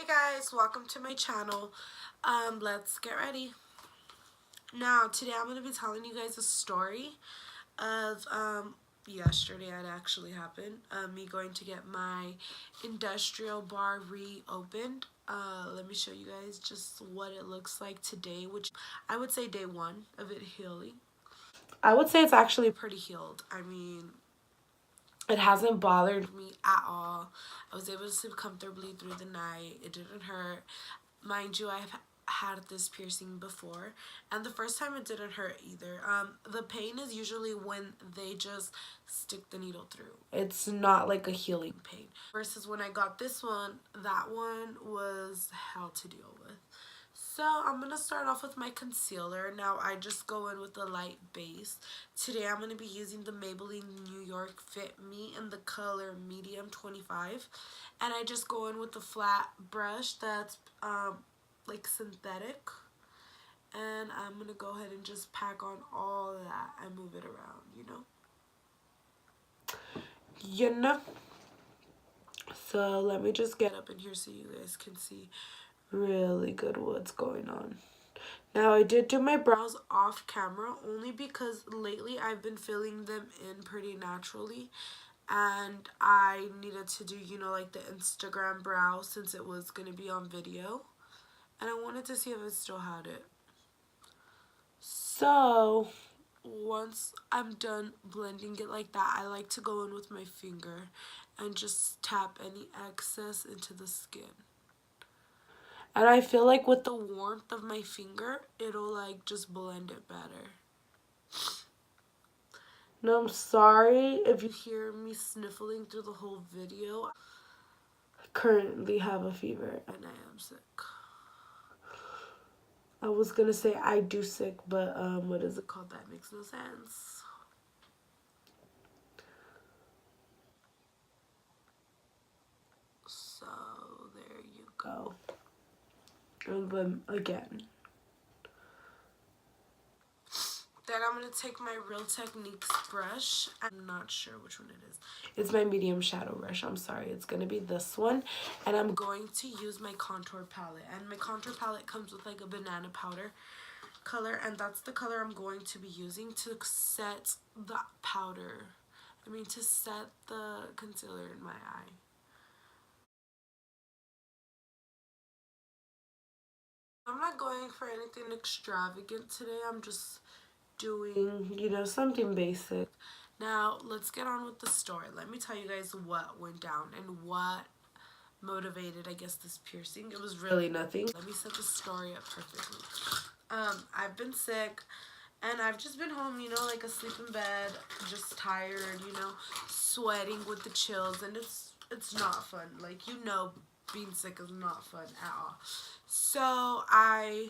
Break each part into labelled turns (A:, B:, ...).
A: Guys, welcome to my channel. Let's get ready. Now today I'm going to be telling you guys a story of yesterday it actually happened. Me going to get my industrial bar reopened. Let me show you guys just what it looks like today, which I would say day one of it healing. I would say it's actually pretty healed. I mean, it hasn't bothered me at all. I was able to sleep comfortably through the night. It didn't hurt. Mind you, I've had this piercing before, and the first time it didn't hurt either. The pain is usually when they just stick the needle through. It's not like a healing pain. Versus when I got this one, that one was hell to deal with. So I'm going to start off with my concealer. Now I just go in with a light base. Today I'm going to be using the Maybelline New York Fit Me in the color medium 25. And I just go in with a flat brush that's like synthetic. And I'm going to go ahead and just pack on all of that and move it around, you know. So let me just get up in here so you guys can see really good what's going on. Now I did do my brows off camera only because lately I've been filling them in pretty naturally, and I needed to do, you know, like the Instagram brow since it was going to be on video, and I wanted to see if it still had it. So once I'm done blending it like that, I like to go in with my finger and just tap any excess into the skin. And I feel like with the warmth of my finger, it'll like just blend it better. No, I'm sorry if you hear me sniffling through the whole video. I currently have a fever and I am sick. I was gonna say I do sick, but what is it called? That makes no sense. So there you go. And then again. Then I'm going to take my Real Techniques brush. I'm not sure which one it is. It's my medium shadow brush. I'm sorry. It's going to be this one. And I'm going to use my contour palette. And my contour palette comes with like a banana powder color. And that's the color I'm going to be using to set the powder. To set the concealer in my eye. I'm not going for anything extravagant today. I'm just doing, you know, something basic. Now, let's get on with the story. Let me tell you guys what went down and what motivated, I guess, this piercing. It was really nothing. Let me set the story up perfectly. I've been sick, and I've just been home, you know, like asleep in bed, just tired, you know, sweating with the chills, and it's not fun. Like, you know, being sick is not fun at all. So I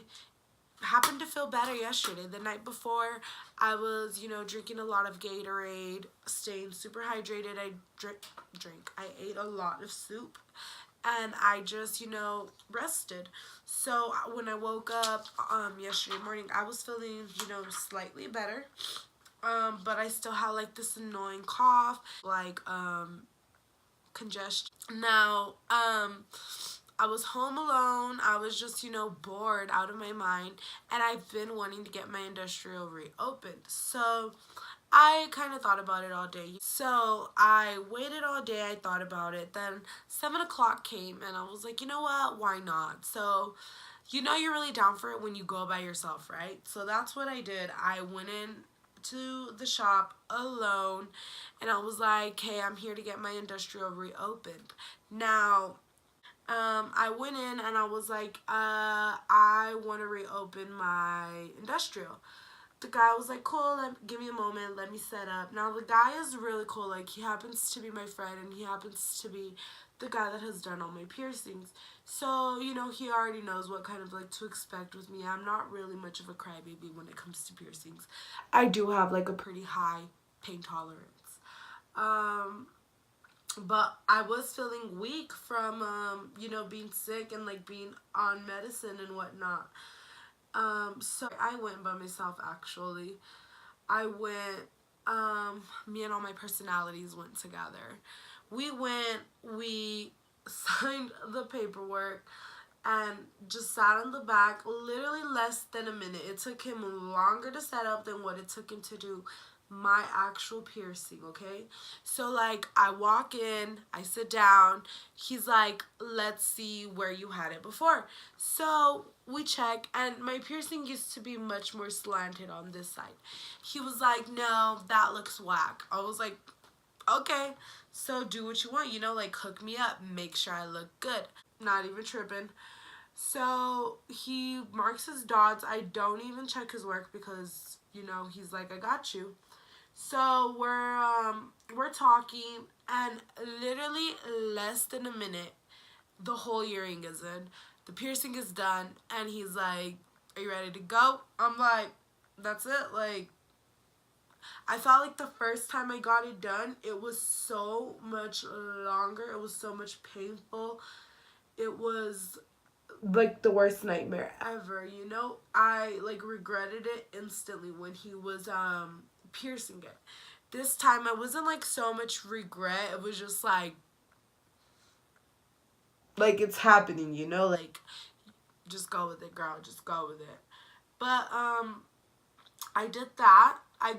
A: happened to feel better yesterday. The night before, I was, you know, drinking a lot of Gatorade, staying super hydrated. I ate a lot of soup, and I just, you know, rested. So when I woke up yesterday morning, I was feeling, you know, slightly better, but I still had like this annoying cough, like congestion. Now I was home alone. I was just, you know, bored out of my mind. And I've been wanting to get my industrial reopened. So I kind of thought about it all day. So I waited all day. I thought about it. Then 7 o'clock came and I was like, you know what? Why not? So, you know, you're really down for it when you go by yourself, right? So that's what I did. I went in to the shop alone and I was like, hey, I'm here to get my industrial reopened. Now, I went in and I was like, I want to reopen my industrial. The guy was like, cool, give me a moment, let me set up. Now, the guy is really cool. Like, he happens to be my friend, and he happens to be the guy that has done all my piercings. So, you know, he already knows what kind of, like, to expect with me. I'm not really much of a crybaby when it comes to piercings. I do have, like, a pretty high pain tolerance. But I was feeling weak from, you know, being sick and, like, being on medicine and whatnot. So I went by myself, actually. I went, me and all my personalities went together. We signed the paperwork, and just sat in the back literally less than a minute. It took him longer to set up than what it took him to do my actual piercing, okay? So like I walk in, I sit down, he's like, let's see where you had it before. So we check, and my piercing used to be much more slanted on this side. He was like, no, that looks whack. I was like, okay, so do what you want, like hook me up, make sure I look good. Not even tripping. So he marks his dots. I don't even check his work because, he's like, I got you. So we're talking, and literally less than a minute, the whole earring is in. The piercing is done, and he's like, are you ready to go? I'm like, that's it. Like, I felt like the first time I got it done, it was so much longer. It was so much painful. It was like the worst nightmare ever. I like regretted it instantly when he was piercing it. This time I wasn't like so much regret. It was just like it's happening, like just go with it, girl, just go with it. But I did that. I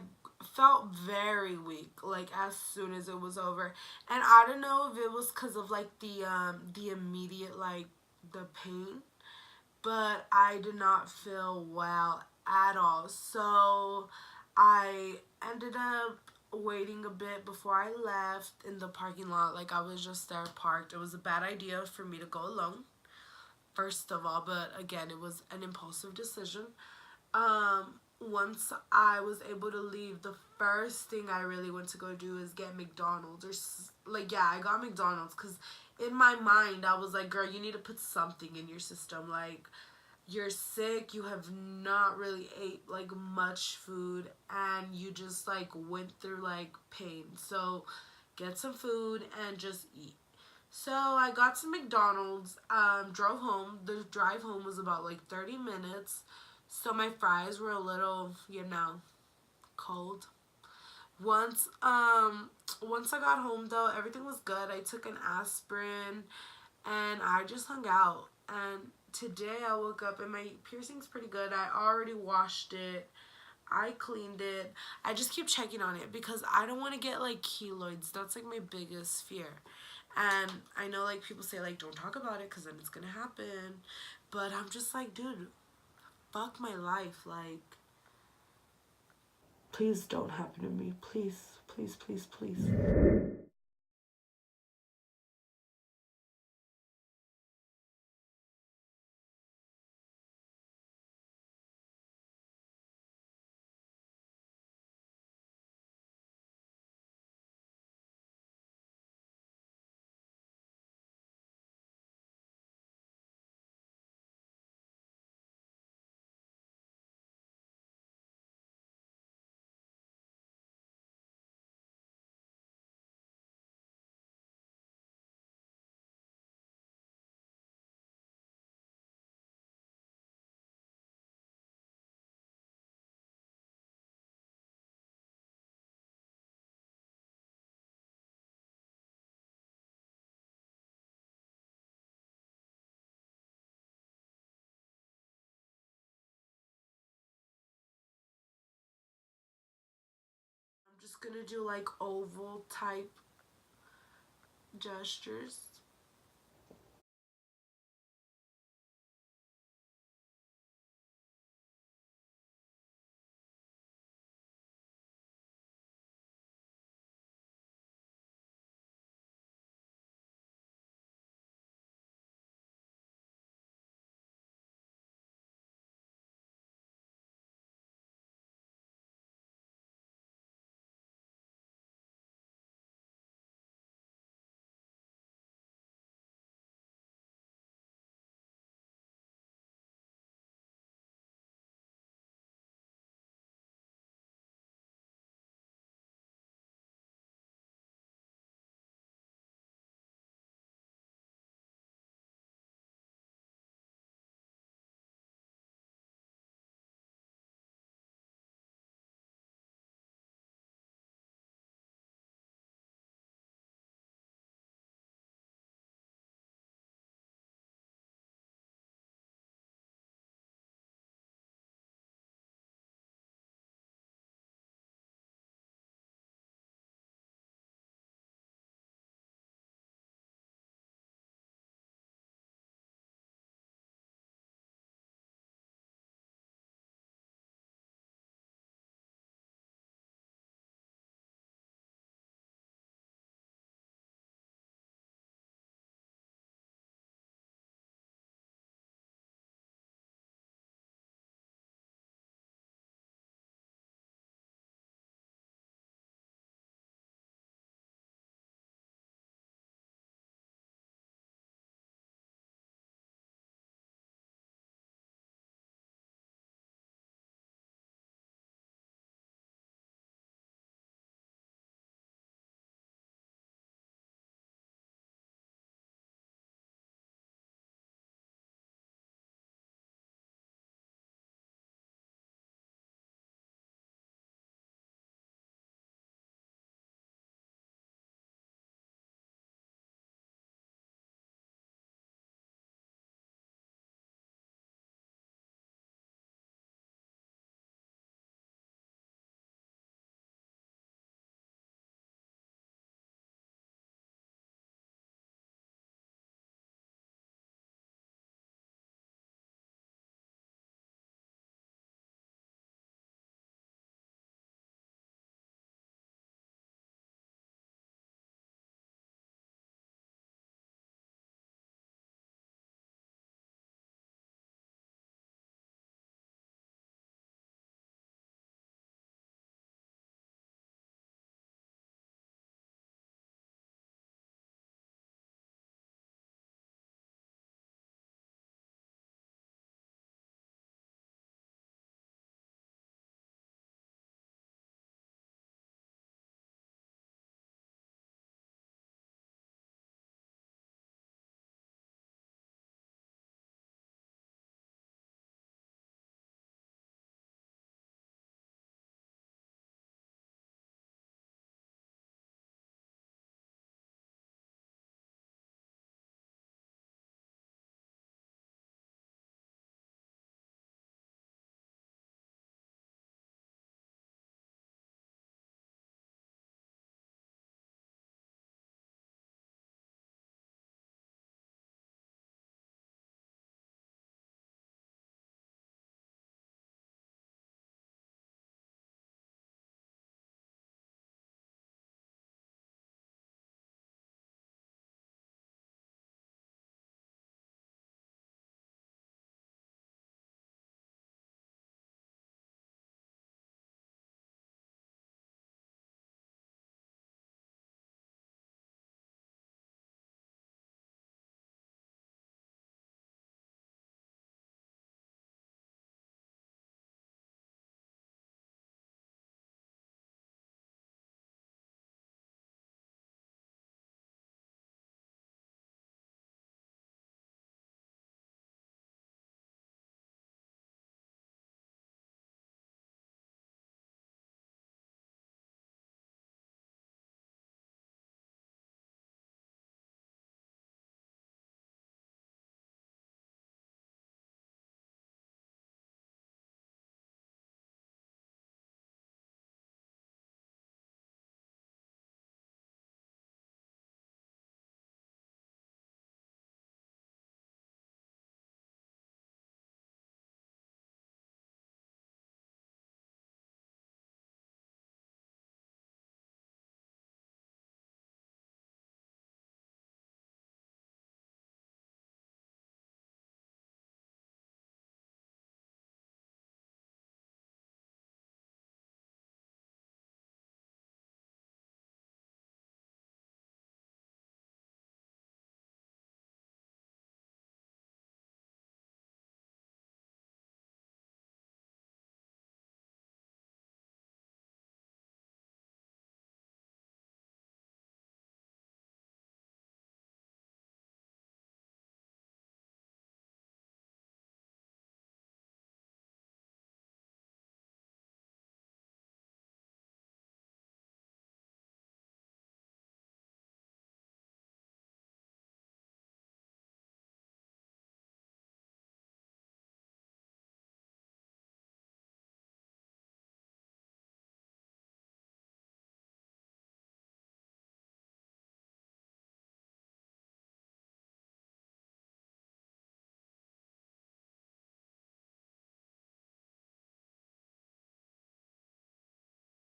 A: felt very weak like as soon as it was over, and I don't know if it was because of like the immediate like the pain, but I did not feel well at all. So I ended up waiting a bit before I left in the parking lot. Like I was just there parked. It was a bad idea for me to go alone, first of all, but again, it was an impulsive decision. Once I was able to leave, the first thing I really went to go do is get McDonald's like, yeah, I got McDonald's because in my mind I was like, girl, you need to put something in your system. Like, you're sick, you have not really ate like much food, and you just like went through like pain. So get some food and just eat. So I got some McDonald's, drove home. The drive home was about like 30 minutes. So my fries were a little, cold. Once I got home though, everything was good. I took an aspirin and I just hung out. And today I woke up and my piercing's pretty good. I already washed it. I cleaned it. I just keep checking on it because I don't want to get like keloids. That's like my biggest fear. And I know like people say like don't talk about it because then it's gonna happen. But I'm just like, dude, fuck my life. Like, please don't happen to me. Please, please, please, please. I'm just gonna do like oval type gestures.